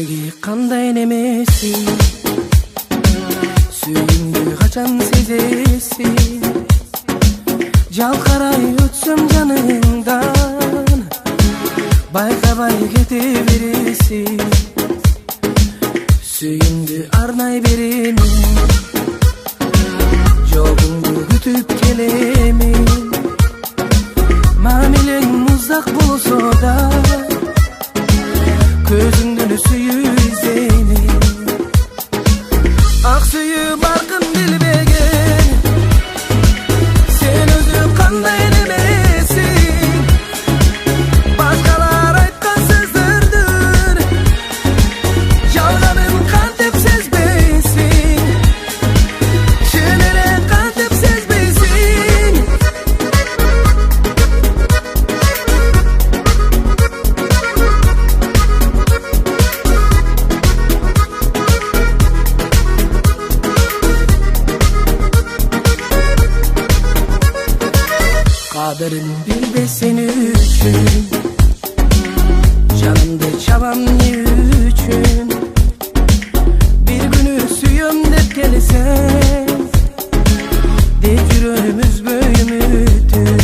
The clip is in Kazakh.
Yüregi kanday nemesi, suyundu kaçan sezesin. Jalkaray ötsöm janыңдан, байкабай кете бересиң. Сүйүңдү арнай беремин, жолуңду күтүп келемин. Мамилең муздак болсо да, көзүңдүн сүйүү издеймин. Ак сүйүү баркын билбеген, сен өзү кандай немесиң. Башкалар айткан сөздөрдүн жалганын кантип сезбейсиң, чын эле кантип сезбейсиң. Kadırın bilbe seni üçün, canımda çabam ne üçün. Bir günü suyum dep gelsen, de yüreğimiz böyümüdür.